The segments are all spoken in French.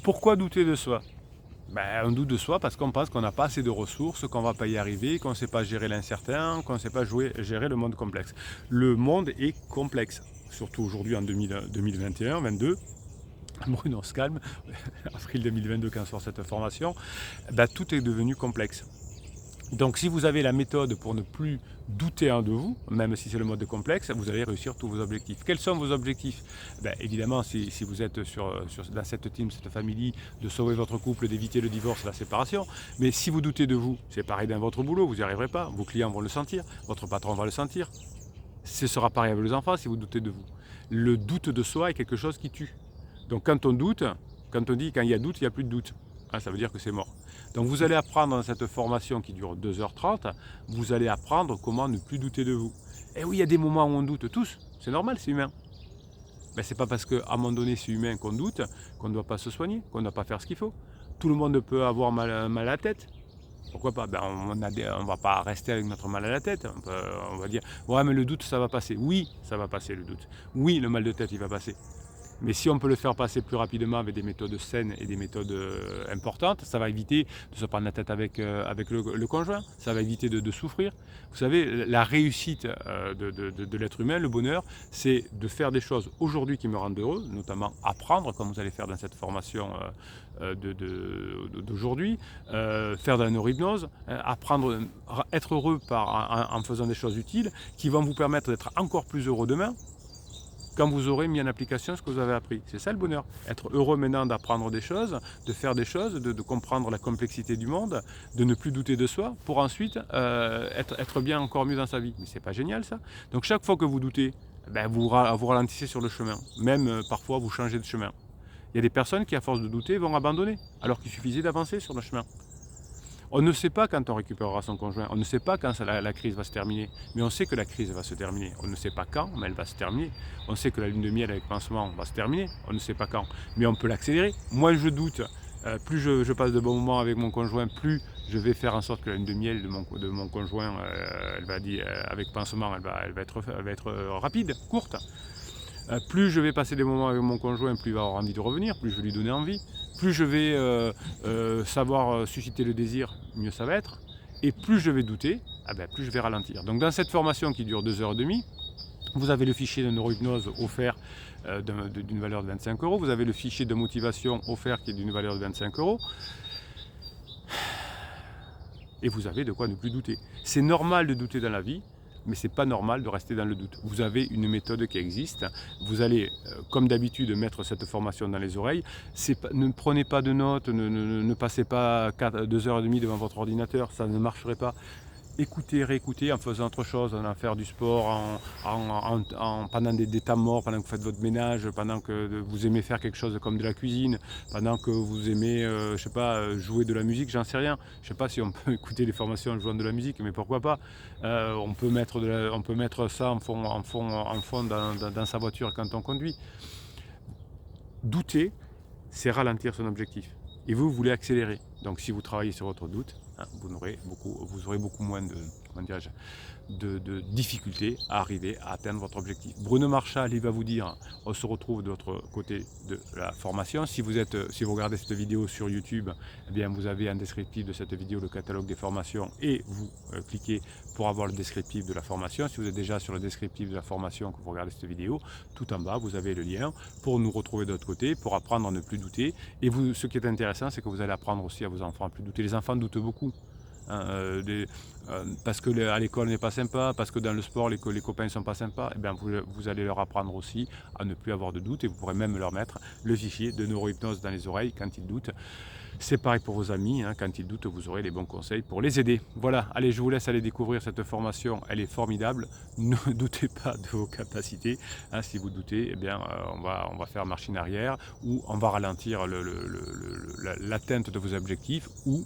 Pourquoi douter de soi? Ben, on doute de soi parce qu'on pense qu'on n'a pas assez de ressources, qu'on ne va pas y arriver, qu'on ne sait pas gérer l'incertain, qu'on ne sait pas gérer le monde complexe. Le monde est complexe, surtout aujourd'hui en 2021, 22. Bruno, on se calme, avril 2022 quand sort cette formation, ben, tout est devenu complexe. Donc si vous avez la méthode pour ne plus douter de vous, même si c'est le mode complexe, vous allez réussir tous vos objectifs. Quels sont vos objectifs? Ben, évidemment, si vous êtes dans cette team, cette famille, de sauver votre couple, d'éviter le divorce, la séparation. Mais si vous doutez de vous, c'est pareil dans votre boulot, vous n'y arriverez pas. Vos clients vont le sentir, votre patron va le sentir. Ce sera pareil avec les enfants si vous doutez de vous. Le doute de soi est quelque chose qui tue. Donc quand on doute, quand on dit quand il y a doute, il n'y a plus de doute. Ça veut dire que c'est mort. Donc vous allez apprendre dans cette formation qui dure 2h30, vous allez apprendre comment ne plus douter de vous. Et oui, il y a des moments où on doute tous, c'est normal, c'est humain. Mais c'est pas parce qu'à un moment donné c'est humain qu'on doute qu'on ne doit pas se soigner, qu'on ne doit pas faire ce qu'il faut. Tout le monde peut avoir mal à la tête. Pourquoi pas? On ne va pas rester avec notre mal à la tête. On va dire, ouais mais le doute ça va passer. Oui, ça va passer le doute. Oui, le mal de tête il va passer. Mais si on peut le faire passer plus rapidement avec des méthodes saines et des méthodes importantes, ça va éviter de se prendre la tête avec le conjoint, ça va éviter de souffrir. Vous savez, la réussite de l'être humain, le bonheur, c'est de faire des choses aujourd'hui qui me rendent heureux, notamment apprendre, comme vous allez faire dans cette formation d'aujourd'hui, faire de la neurohypnose, apprendre, être heureux en faisant des choses utiles qui vont vous permettre d'être encore plus heureux demain, quand vous aurez mis en application ce que vous avez appris. C'est ça le bonheur. Être heureux maintenant d'apprendre des choses, de faire des choses, de comprendre la complexité du monde, de ne plus douter de soi, pour ensuite être bien encore mieux dans sa vie. Mais c'est pas génial ça? Donc chaque fois que vous doutez, ben vous ralentissez sur le chemin. Même parfois vous changez de chemin. Il y a des personnes qui à force de douter vont abandonner, alors qu'il suffisait d'avancer sur le chemin. On ne sait pas quand on récupérera son conjoint, on ne sait pas quand la crise va se terminer, mais on sait que la crise va se terminer. On ne sait pas quand, mais elle va se terminer. On sait que la lune de miel avec pansement va se terminer, on ne sait pas quand, mais on peut l'accélérer. Moins je doute, plus je passe de bons moments avec mon conjoint, plus je vais faire en sorte que la lune de miel de mon conjoint, elle va dire, avec pansement, elle va être rapide, courte. Plus je vais passer des moments avec mon conjoint, plus il va avoir envie de revenir, plus je vais lui donner envie. Plus je vais savoir susciter le désir, mieux ça va être. Et plus je vais douter, plus je vais ralentir. Donc dans cette formation qui dure 2h30, vous avez le fichier de neurohypnose offert d'une valeur de 25 €. Vous avez le fichier de motivation offert qui est d'une valeur de 25 €. Et vous avez de quoi ne plus douter. C'est normal de douter dans la vie, mais ce n'est pas normal de rester dans le doute. Vous avez une méthode qui existe. Vous allez, comme d'habitude, mettre cette formation dans les oreilles. Ne prenez pas de notes, ne passez pas 2h30 devant votre ordinateur, ça ne marcherait pas. Écoutez, réécoutez en faisant autre chose, en allant faire du sport, pendant des temps morts, pendant que vous faites votre ménage, pendant que vous aimez faire quelque chose comme de la cuisine, pendant que vous aimez, je sais pas, jouer de la musique, j'en sais rien. Je sais pas si on peut écouter des formations en jouant de la musique, mais pourquoi pas. On peut mettre ça en fond dans sa voiture quand on conduit. Douter, c'est ralentir son objectif. Et vous voulez accélérer. Donc si vous travaillez sur votre doute, vous aurez beaucoup moins de difficultés à arriver à atteindre votre objectif. Bruno Marchal, il va vous dire, on se retrouve de l'autre côté de la formation. Si vous regardez cette vidéo sur YouTube, eh bien vous avez en descriptif de cette vidéo le catalogue des formations et vous cliquez pour avoir le descriptif de la formation. Si vous êtes déjà sur le descriptif de la formation que vous regardez cette vidéo, tout en bas, vous avez le lien pour nous retrouver de l'autre côté, pour apprendre à ne plus douter. Et ce qui est intéressant, c'est que vous allez apprendre aussi à vos enfants à ne plus douter. Les enfants doutent beaucoup. Parce que à l'école n'est pas sympa, parce que dans le sport les copains ne sont pas sympas, et bien vous allez leur apprendre aussi à ne plus avoir de doute et vous pourrez même leur mettre le fichier de neurohypnose dans les oreilles quand ils doutent. C'est pareil pour vos amis, quand ils doutent, vous aurez les bons conseils pour les aider. Voilà, allez, je vous laisse aller découvrir cette formation, elle est formidable. Ne doutez pas de vos capacités. Si vous doutez, eh bien, on va faire machine arrière ou on va ralentir l'atteinte de vos objectifs ou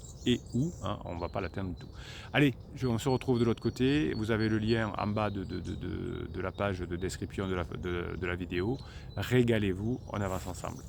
on ne va pas l'atteindre du tout. Allez, on se retrouve de l'autre côté. Vous avez le lien en bas de la page de description de la vidéo. Régalez-vous, on avance ensemble.